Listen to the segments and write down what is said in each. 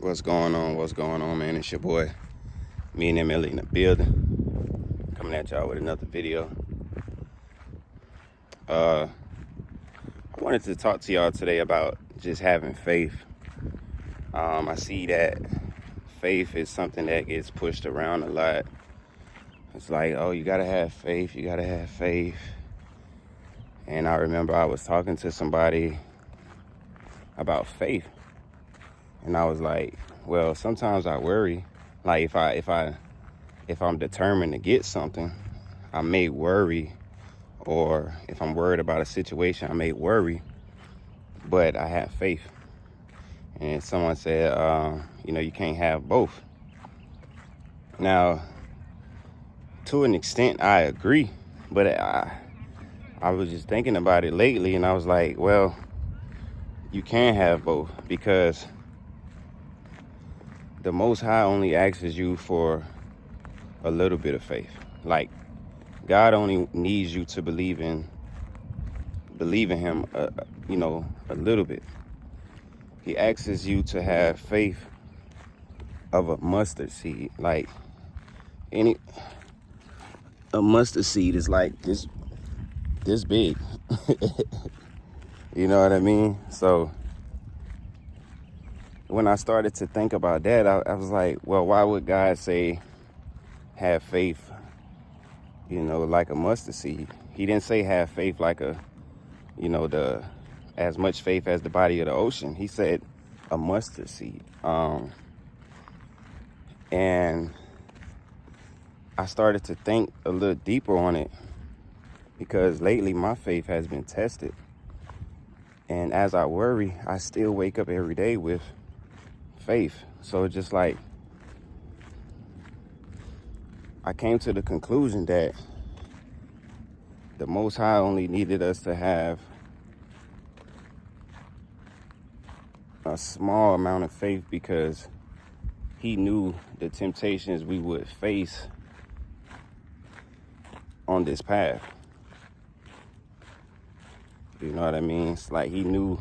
What's going on? What's going on, man? It's your boy, me and Emily in the building, coming at y'all with another video. I wanted to talk to y'all today about just having faith. I see that faith is something that gets pushed around a lot. It's like, oh, you gotta have faith, you gotta have faith. And I remember I was talking to somebody about faith, and I was like, well, sometimes I worry, like if I'm determined to get something, I may worry, or if I'm worried about a situation, I may worry, but I have faith. And someone said, you can't have both. Now, to an extent, I agree, but I was just thinking about it lately, and I was like, well, you can have both, because the Most High only asks you for a little bit of faith. Like, God only needs you to believe in Him, a little bit. He asks you to have faith of a mustard seed. Like, a mustard seed is like this big. You know what I mean? So when I started to think about that, I was like, well, why would God say have faith, like a mustard seed? He didn't say have faith like as much faith as the body of the ocean. He said a mustard seed. And I started to think a little deeper on it, because lately my faith has been tested. And as I worry, I still wake up every day with faith. So it's just like, I came to the conclusion that the Most High only needed us to have a small amount of faith, because He knew the temptations we would face on this path. You know what I mean? It's like He knew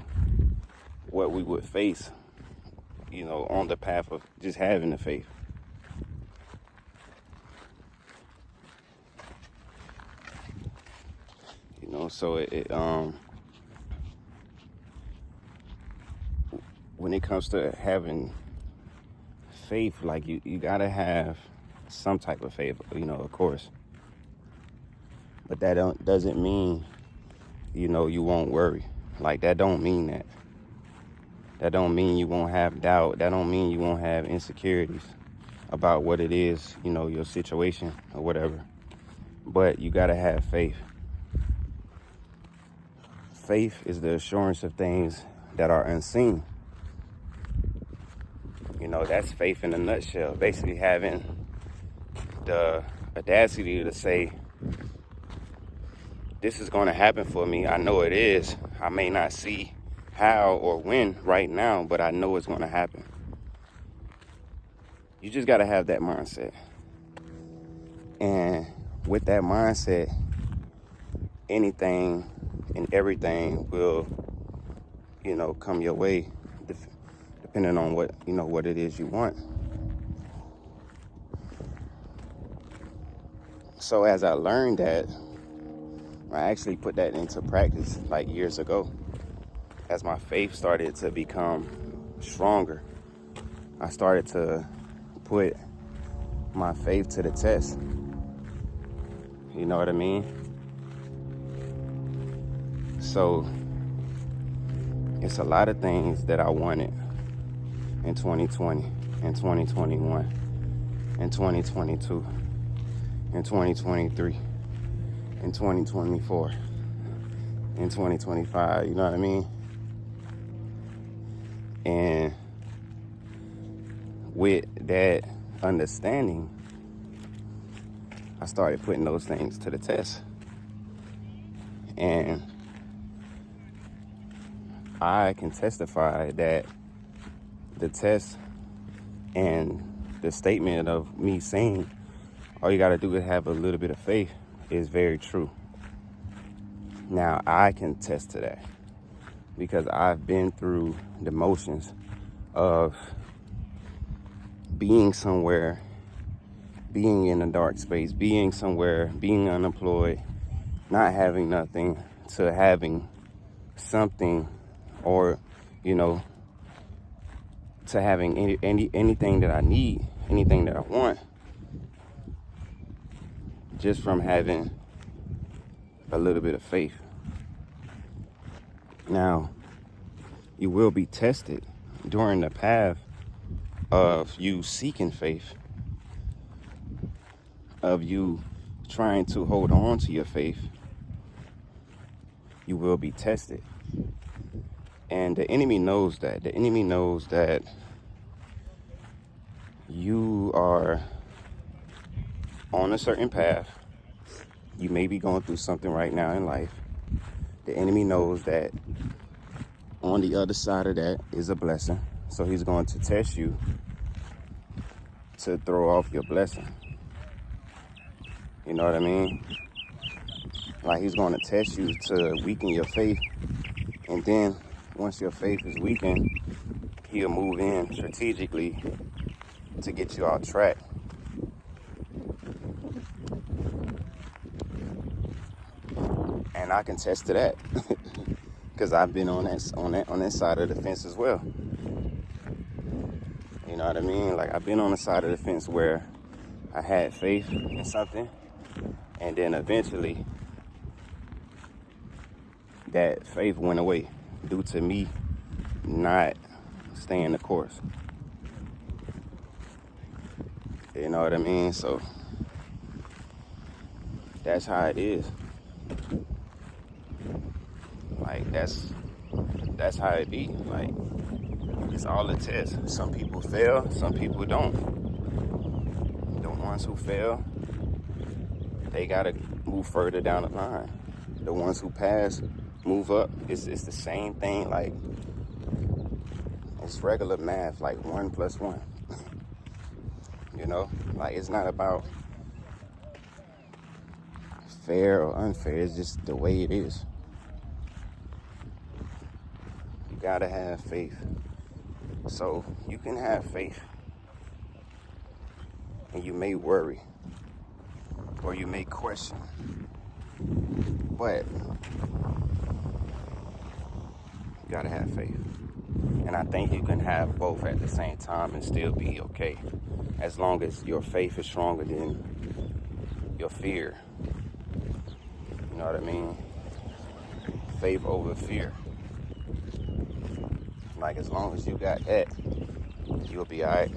what we would face, on the path of just having the faith. So when it comes to having faith, like you gotta have some type of faith, of course. But that doesn't mean, you won't worry. Like, that don't mean that. That don't mean you won't have doubt. That don't mean you won't have insecurities about what it is, your situation or whatever. But you gotta have faith. Faith is the assurance of things that are unseen. That's faith in a nutshell. Basically having the audacity to say, this is going to happen for me. I know it is. I may not see how or when right now, but I know it's going to happen. You just got to have that mindset. And with that mindset, anything and everything will, come your way, depending on what it is you want. So as I learned that, I actually put that into practice like years ago. As my faith started to become stronger, I started to put my faith to the test. You know what I mean? So it's a lot of things that I wanted in 2020, in 2021, in 2022, in 2023, in 2024, in 2025, you know what I mean? And with that understanding, I started putting those things to the test. And I can testify that the test and the statement of me saying all you got to do is have a little bit of faith is very true. Now, I can attest to that because I've been through the motions of being somewhere, being in a dark space, being somewhere, being unemployed, not having nothing, to having something, or, you know, to having anything that I need, anything that I want, just from having a little bit of faith. Now, you will be tested during the path of you seeking faith, of you trying to hold on to your faith. You will be tested. And the enemy knows that. The enemy knows that you are on a certain path. You may be going through something right now in life. The enemy knows that on the other side of that is a blessing. So he's going to test you to throw off your blessing. You know what I mean? Like, he's going to test you to weaken your faith. And then once your faith is weakened, he'll move in strategically to get you off track. And I can attest to that because I've been on that side of the fence as well. You know what I mean? Like, I've been on the side of the fence where I had faith in something, and then eventually that faith went away due to me not staying the course. You know what I mean? So that's how it is. Like, that's how it be. Like, it's all a test. Some people fail, some people don't. The ones who fail, they gotta move further down the line. The ones who pass, move up. It's the same thing. Like, it's regular math, like 1 + 1. You know, like, it's not about fair or unfair. It's just the way it is. You gotta have faith. So you can have faith, and you may worry, or you may question, but you gotta have faith. And I think you can have both at the same time and still be okay, as long as your faith is stronger than your fear. You know what I mean? Faith over fear. Like, as long as you got that, you'll be all right.